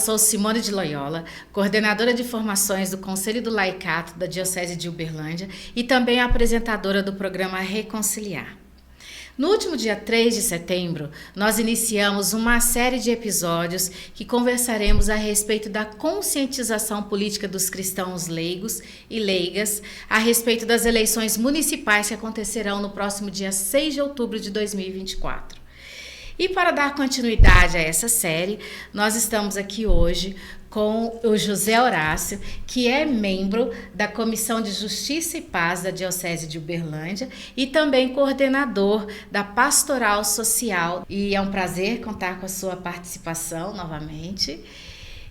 sou Simone de Loyola, coordenadora de formações do Conselho do Laicato da Diocese de Uberlândia e também apresentadora do programa Reconciliar. No último dia 3 de setembro, nós iniciamos uma série de episódios que conversaremos a respeito da conscientização política dos cristãos leigos e leigas a respeito das eleições municipais que acontecerão no próximo dia 6 de outubro de 2024. E para dar continuidade a essa série, nós estamos aqui hoje com o José Horácio, que é membro da Comissão de Justiça e Paz da Diocese de Uberlândia e também coordenador da Pastoral Social. E é um prazer contar com a sua participação novamente.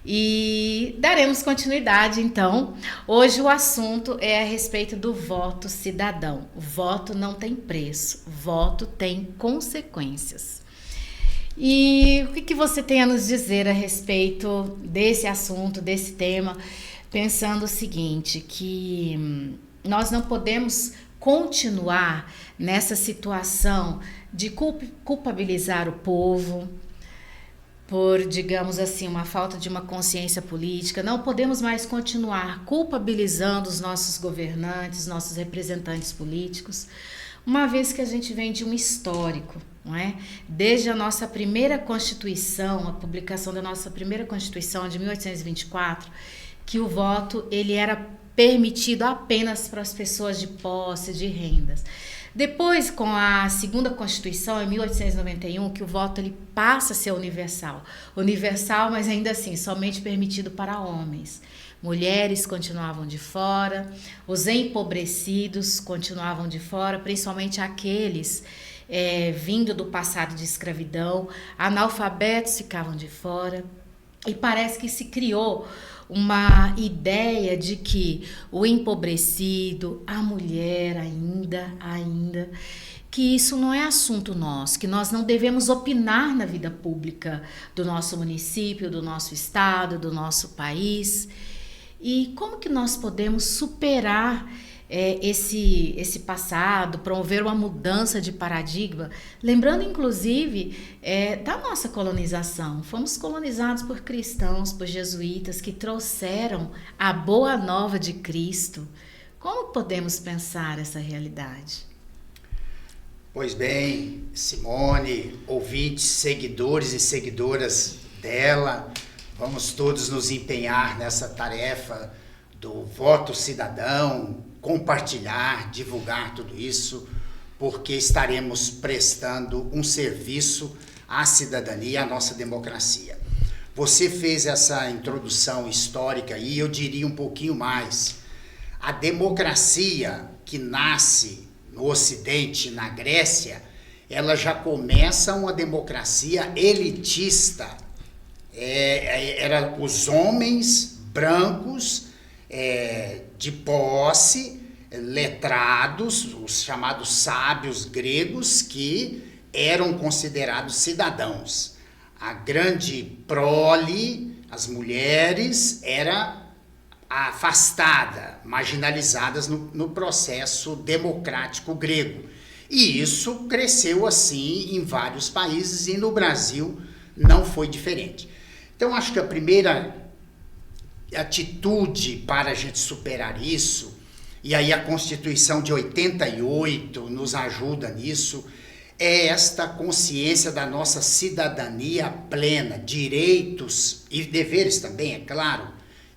E daremos continuidade, então. Hoje o assunto é a respeito do voto cidadão. O voto não tem preço, voto tem consequências. E o que você tem a nos dizer a respeito desse assunto, desse tema, pensando o seguinte, que nós não podemos continuar nessa situação de culpabilizar o povo por, digamos assim, uma falta de uma consciência política. Não podemos mais continuar culpabilizando os nossos governantes, nossos representantes políticos, uma vez que a gente vem de um histórico, não é? Desde a nossa primeira Constituição, a publicação da nossa primeira Constituição de 1824, que o voto ele era permitido apenas para as pessoas de posse, de rendas. Depois, com a segunda Constituição, em 1891, que o voto ele passa a ser universal. Universal, mas ainda assim, somente permitido para homens. Mulheres continuavam de fora, os empobrecidos continuavam de fora, principalmente aqueles vindo do passado de escravidão, analfabetos ficavam de fora. E parece que se criou uma ideia de que o empobrecido, a mulher ainda, que isso não é assunto nosso, que nós não devemos opinar na vida pública do nosso município, do nosso estado, do nosso país. E como que nós podemos superar esse passado, promover uma mudança de paradigma, lembrando inclusive da nossa colonização. Fomos colonizados por cristãos, por jesuítas que trouxeram a boa nova de Cristo. Como podemos pensar essa realidade? Pois bem, Simone, ouvintes, seguidores e seguidoras dela, vamos todos nos empenhar nessa tarefa do voto cidadão, compartilhar, divulgar tudo isso, porque estaremos prestando um serviço à cidadania, à nossa democracia. Você fez essa introdução histórica e eu diria um pouquinho mais. A democracia que nasce no Ocidente, na Grécia, ela já começa uma democracia elitista. Era os homens brancos, de posse, letrados, os chamados sábios gregos, que eram considerados cidadãos. A grande prole, as mulheres, era afastada, marginalizadas no processo democrático grego. E isso cresceu assim em vários países e no Brasil não foi diferente. Então, acho que a primeira atitude para a gente superar isso, e aí a Constituição de 88 nos ajuda nisso, é esta consciência da nossa cidadania plena, direitos e deveres também, é claro,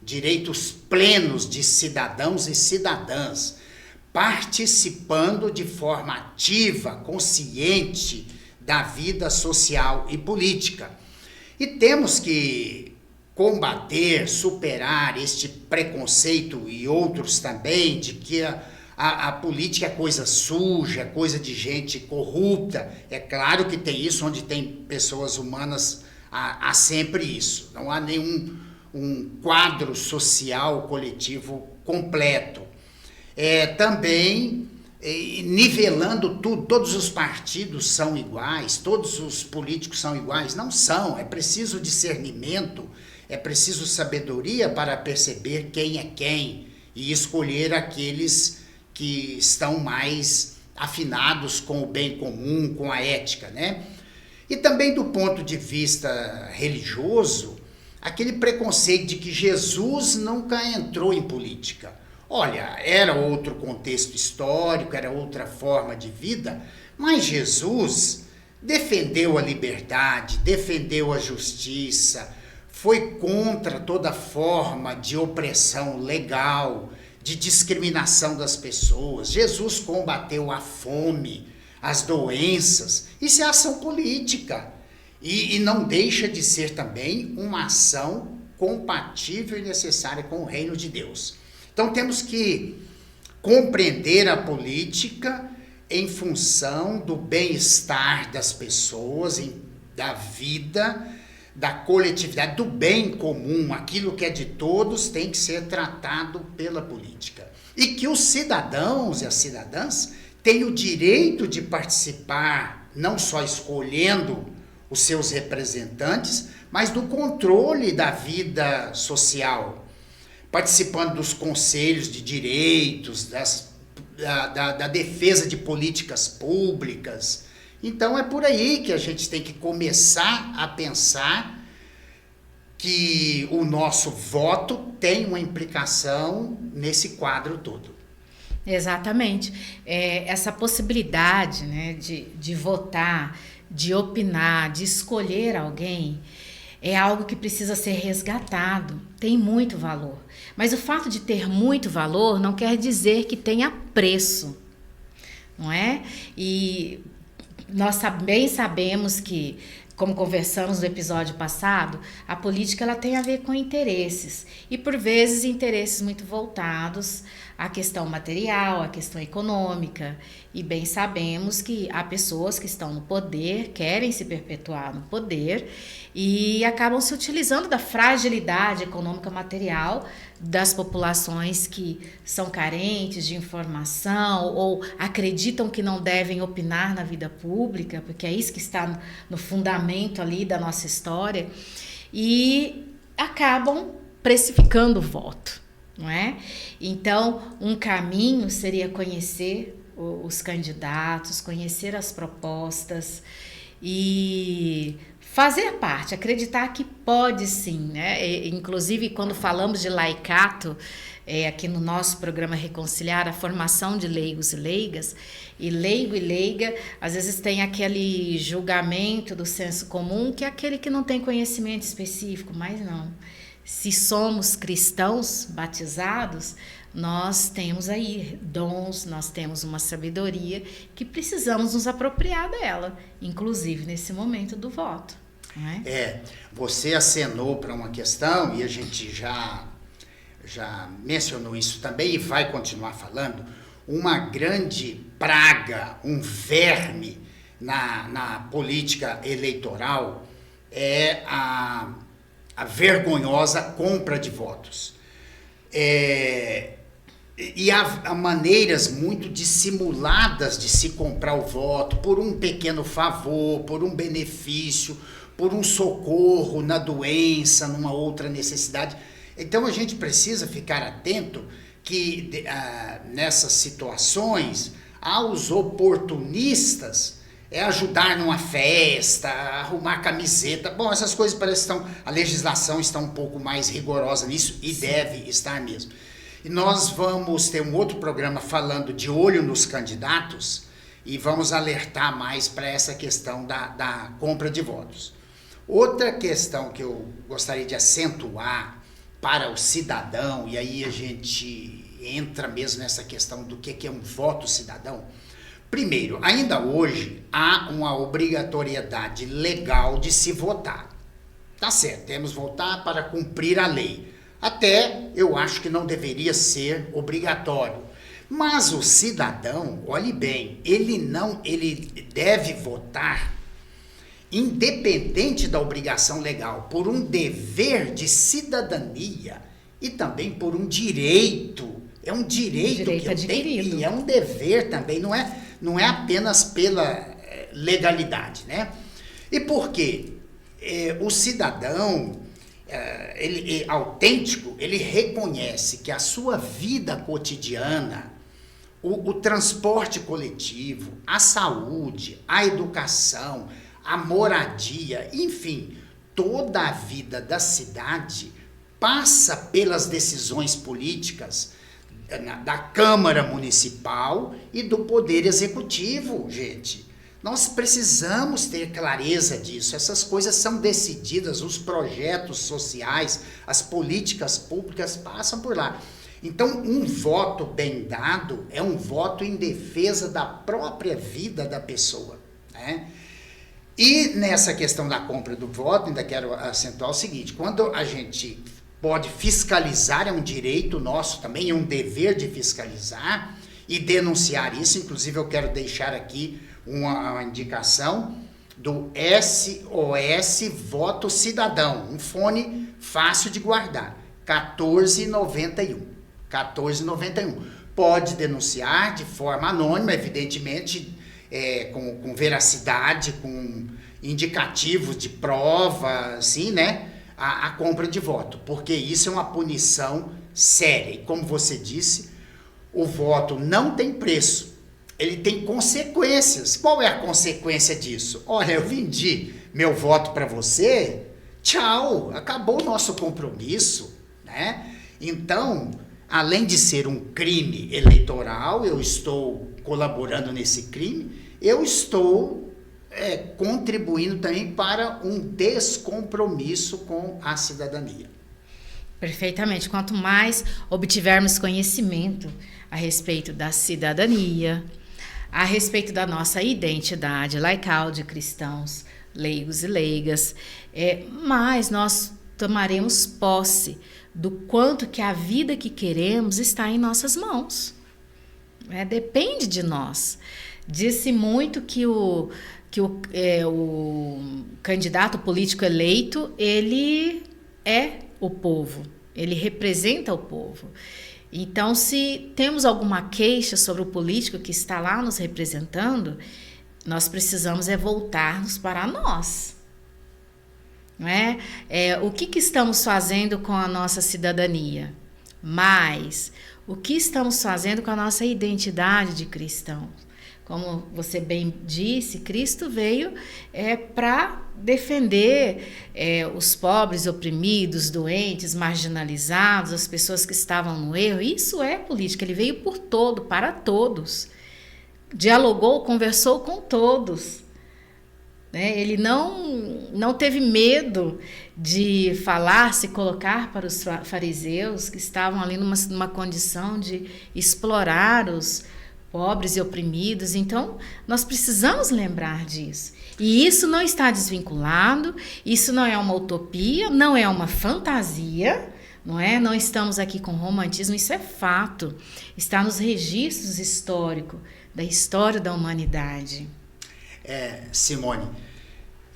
direitos plenos de cidadãos e cidadãs, participando de forma ativa, consciente da vida social e política. E temos que combater, superar este preconceito e outros também de que a política é coisa suja, coisa de gente corrupta. É claro que tem isso, onde tem pessoas humanas, há sempre isso. Não há nenhum quadro social coletivo completo. Também nivelando tudo, todos os partidos são iguais, todos os políticos são iguais. Não são, é preciso discernimento, é preciso sabedoria para perceber quem é quem e escolher aqueles que estão mais afinados com o bem comum, com a ética, né? E também do ponto de vista religioso, aquele preconceito de que Jesus nunca entrou em política. Olha, era outro contexto histórico, era outra forma de vida, mas Jesus defendeu a liberdade, defendeu a justiça, foi contra toda forma de opressão legal, de discriminação das pessoas. Jesus combateu a fome, as doenças. Isso é ação política. E não deixa de ser também uma ação compatível e necessária com o reino de Deus. Então temos que compreender a política em função do bem-estar das pessoas, da vida, da coletividade, do bem comum. Aquilo que é de todos tem que ser tratado pela política. E que os cidadãos e as cidadãs têm o direito de participar, não só escolhendo os seus representantes, mas do controle da vida social, participando dos conselhos de direitos, da defesa de políticas públicas. Então é por aí que a gente tem que começar a pensar que o nosso voto tem uma implicação nesse quadro todo. Exatamente. Essa possibilidade, né, de votar, de opinar, de escolher alguém, é algo que precisa ser resgatado, tem muito valor. Mas o fato de ter muito valor não quer dizer que tenha preço, não é? E nós bem sabemos que, como conversamos no episódio passado, a política ela tem a ver com interesses. E, por vezes, interesses muito voltados à questão material, à questão econômica. E bem sabemos que há pessoas que estão no poder, querem se perpetuar no poder e acabam se utilizando da fragilidade econômica material das populações que são carentes de informação ou acreditam que não devem opinar na vida pública, porque é isso que está no fundamento ali da nossa história, e acabam precificando o voto, não é? Então, um caminho seria conhecer os candidatos, conhecer as propostas e fazer parte, acreditar que pode sim, né? Inclusive, quando falamos de laicato, aqui no nosso programa Reconciliar, a formação de leigos e leigas, e leigo e leiga, às vezes tem aquele julgamento do senso comum, que é aquele que não tem conhecimento específico, mas não. Se somos cristãos batizados, nós temos aí dons, nós temos uma sabedoria que precisamos nos apropriar dela, inclusive nesse momento do voto. Não é? Você acenou para uma questão, e a gente já mencionou isso também e vai continuar falando, uma grande praga, um verme na política eleitoral é a vergonhosa compra de votos. E há maneiras muito dissimuladas de se comprar o voto por um pequeno favor, por um benefício, por um socorro na doença, numa outra necessidade. Então a gente precisa ficar atento que nessas situações, aos oportunistas, ajudar numa festa, arrumar camiseta. Bom, essas coisas parece que a legislação está um pouco mais rigorosa nisso e deve estar mesmo. E nós vamos ter um outro programa falando de olho nos candidatos e vamos alertar mais para essa questão da compra de votos. Outra questão que eu gostaria de acentuar para o cidadão, e aí a gente entra mesmo nessa questão do que é um voto cidadão. Primeiro, ainda hoje há uma obrigatoriedade legal de se votar. Tá certo, temos que votar para cumprir a lei. Até eu acho que não deveria ser obrigatório. Mas o cidadão, olhe bem, ele deve votar independente da obrigação legal, por um dever de cidadania e também por um direito. É um direito que eu adquirido. tenho e é um dever também, não é apenas pela legalidade, né? E por quê? O cidadão ele autêntico, ele reconhece que a sua vida cotidiana, o transporte coletivo, a saúde, a educação, a moradia, enfim, toda a vida da cidade passa pelas decisões políticas da Câmara Municipal e do Poder Executivo, gente. Nós precisamos ter clareza disso. Essas coisas são decididas, os projetos sociais, as políticas públicas passam por lá. Então, um voto bem dado é um voto em defesa da própria vida da pessoa, né? E nessa questão da compra do voto, ainda quero acentuar o seguinte: quando a gente pode fiscalizar, é um direito nosso também, é um dever de fiscalizar e denunciar isso. Inclusive, eu quero deixar aqui uma indicação do SOS Voto Cidadão, um fone fácil de guardar, 1491. 1491. Pode denunciar de forma anônima, evidentemente, com veracidade, com indicativos de prova, assim, né? A compra de voto, porque isso é uma punição séria. E como você disse, o voto não tem preço, ele tem consequências. Qual é a consequência disso? Olha, eu vendi meu voto para você, tchau, acabou o nosso compromisso, né? Então, além de ser um crime eleitoral, eu estou colaborando nesse crime, eu estou contribuindo também para um descompromisso com a cidadania. Perfeitamente. Quanto mais obtivermos conhecimento a respeito da cidadania, a respeito da nossa identidade laical de cristãos, leigos e leigas, mais nós tomaremos posse do quanto que a vida que queremos está em nossas mãos. Depende de nós. Disse muito que o candidato político eleito, ele é o povo, ele representa o povo. Então, se temos alguma queixa sobre o político que está lá nos representando, nós precisamos voltar-nos para nós. Não é? O que estamos fazendo com a nossa cidadania? Mas o que estamos fazendo com a nossa identidade de cristão? Como você bem disse, Cristo veio para defender os pobres, oprimidos, doentes, marginalizados, as pessoas que estavam no erro. Isso é política. Ele veio por todo, para todos. Dialogou, conversou com todos. Ele não teve medo de falar, se colocar para os fariseus que estavam ali numa condição de explorar os pobres e oprimidos. Então, nós precisamos lembrar disso. E isso não está desvinculado, isso não é uma utopia, não é uma fantasia, não é? Não estamos aqui com romantismo, isso é fato. Está nos registros históricos da história da humanidade. Simone,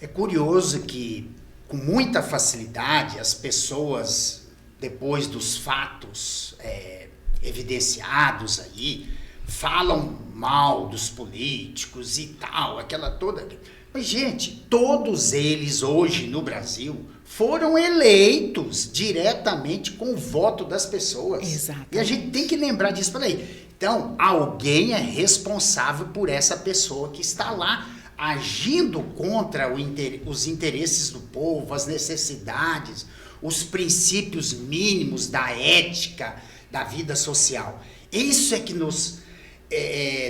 é curioso que, com muita facilidade, as pessoas, depois dos fatos evidenciados aí, falam mal dos políticos e tal, aquela toda. Mas, gente, todos eles hoje no Brasil foram eleitos diretamente com o voto das pessoas. Exatamente. E a gente tem que lembrar disso. Peraí. Então, alguém é responsável por essa pessoa que está lá agindo contra os interesses do povo, as necessidades, os princípios mínimos da ética, da vida social. Isso é que nos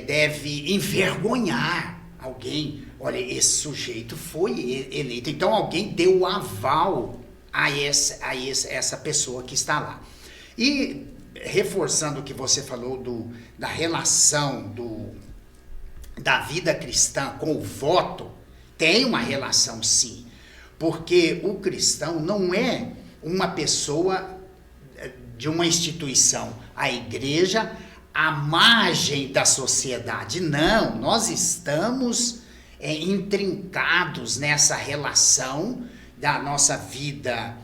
deve envergonhar alguém. Olha, esse sujeito foi eleito, então alguém deu o aval a essa pessoa que está lá. E reforçando o que você falou da relação da vida cristã com o voto, tem uma relação sim, porque o cristão não é uma pessoa de uma instituição, a igreja, à margem da sociedade. Não, nós estamos intrincados nessa relação da nossa vida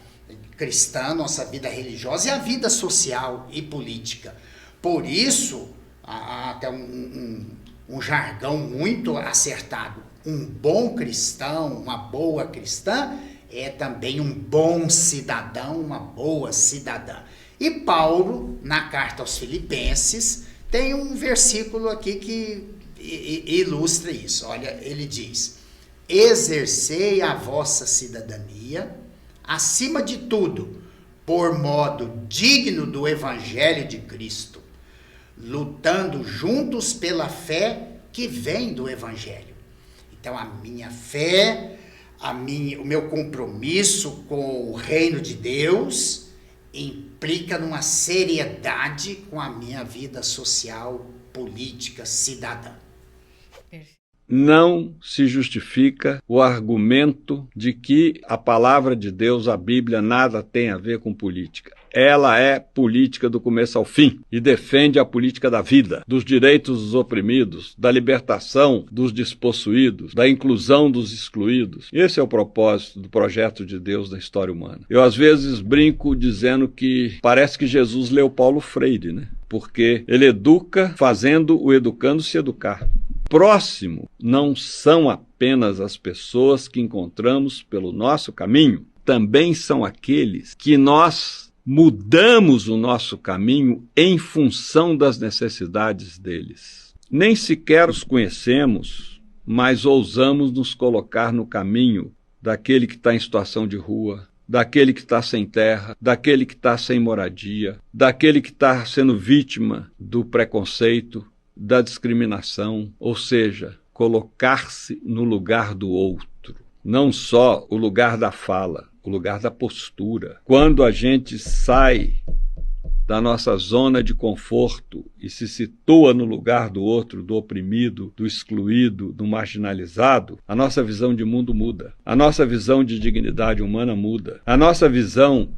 cristã, nossa vida religiosa e a vida social e política. Por isso, há até um jargão muito acertado. Um bom cristão, uma boa cristã, é também um bom cidadão, uma boa cidadã. E Paulo, na carta aos Filipenses, tem um versículo aqui que ilustra isso. Olha, ele diz: exercei a vossa cidadania acima de tudo, por modo digno do Evangelho de Cristo, lutando juntos pela fé que vem do Evangelho. Então, a minha fé, o meu compromisso com o reino de Deus implica numa seriedade com a minha vida social, política, cidadã. Não se justifica o argumento de que a palavra de Deus, a Bíblia, nada tem a ver com política. Ela é política do começo ao fim e defende a política da vida, dos direitos dos oprimidos, da libertação dos despossuídos, da inclusão dos excluídos. Esse é o propósito do projeto de Deus na história humana. Eu às vezes brinco dizendo que parece que Jesus leu Paulo Freire, né? Porque ele educa fazendo o educando se educar. Próximo não são apenas as pessoas que encontramos pelo nosso caminho, também são aqueles que nós mudamos o nosso caminho em função das necessidades deles. Nem sequer os conhecemos, mas ousamos nos colocar no caminho daquele que está em situação de rua, daquele que está sem terra, daquele que está sem moradia, daquele que está sendo vítima do preconceito, da discriminação, ou seja, colocar-se no lugar do outro. Não só o lugar da fala, o lugar da postura. Quando a gente sai da nossa zona de conforto e se situa no lugar do outro, do oprimido, do excluído, do marginalizado, a nossa visão de mundo muda. A nossa visão de dignidade humana muda. A nossa visão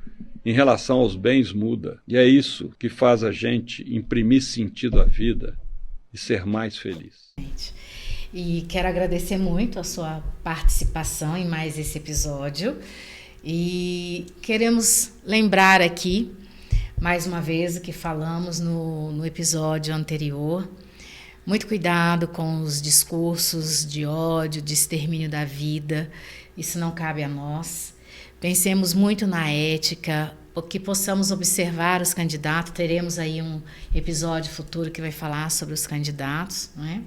em relação aos bens muda. E é isso que faz a gente imprimir sentido à vida e ser mais feliz. E quero agradecer muito a sua participação em mais esse episódio. E queremos lembrar aqui, mais uma vez, o que falamos no episódio anterior. Muito cuidado com os discursos de ódio, de extermínio da vida. Isso não cabe a nós. Pensemos muito na ética, que possamos observar os candidatos. Teremos aí um episódio futuro que vai falar sobre os candidatos, não é?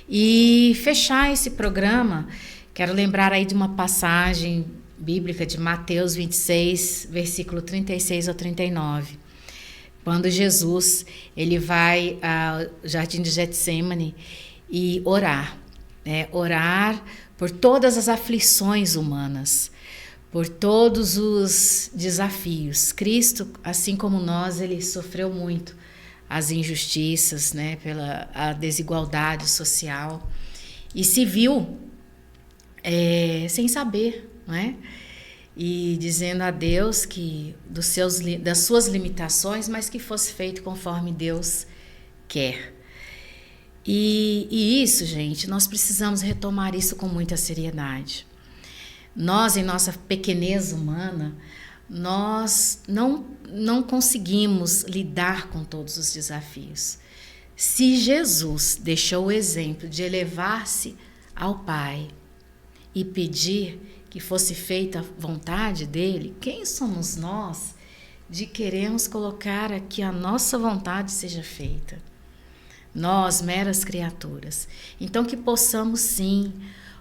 E fechar esse programa, quero lembrar aí de uma passagem bíblica de Mateus 26, versículo 36 ao 39. Quando Jesus ele vai ao Jardim de Getsêmani e orar, né? Orar por todas as aflições humanas, por todos os desafios. Cristo, assim como nós, ele sofreu muito as injustiças, né, pela a desigualdade social, e se viu sem saber, não é? E dizendo a Deus que das suas limitações, mas que fosse feito conforme Deus quer. E isso, gente, nós precisamos retomar isso com muita seriedade. Nós, em nossa pequenez humana, nós não conseguimos lidar com todos os desafios. Se Jesus deixou o exemplo de elevar-se ao Pai e pedir que fosse feita a vontade dele, quem somos nós de queremos colocar aqui a nossa vontade seja feita? Nós, meras criaturas. Então que possamos sim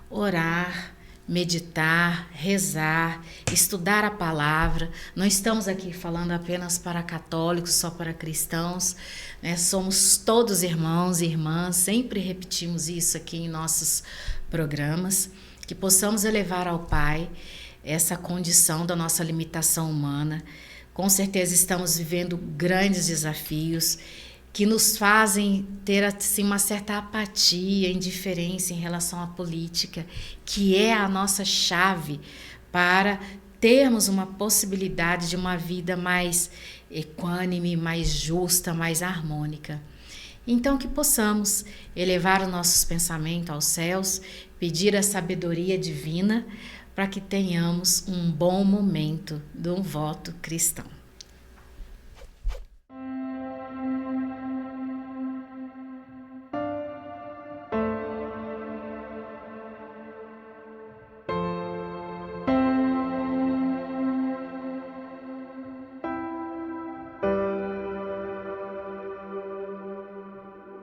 orar, meditar, rezar, estudar a palavra. Não estamos aqui falando apenas para católicos, só para cristãos, né? Somos todos irmãos e irmãs, sempre repetimos isso aqui em nossos programas, que possamos elevar ao Pai essa condição da nossa limitação humana. Com certeza estamos vivendo grandes desafios que nos fazem ter assim, uma certa apatia, indiferença em relação à política, que é a nossa chave para termos uma possibilidade de uma vida mais equânime, mais justa, mais harmônica. Então que possamos elevar os nossos pensamentos aos céus, pedir a sabedoria divina para que tenhamos um bom momento de um voto cristão.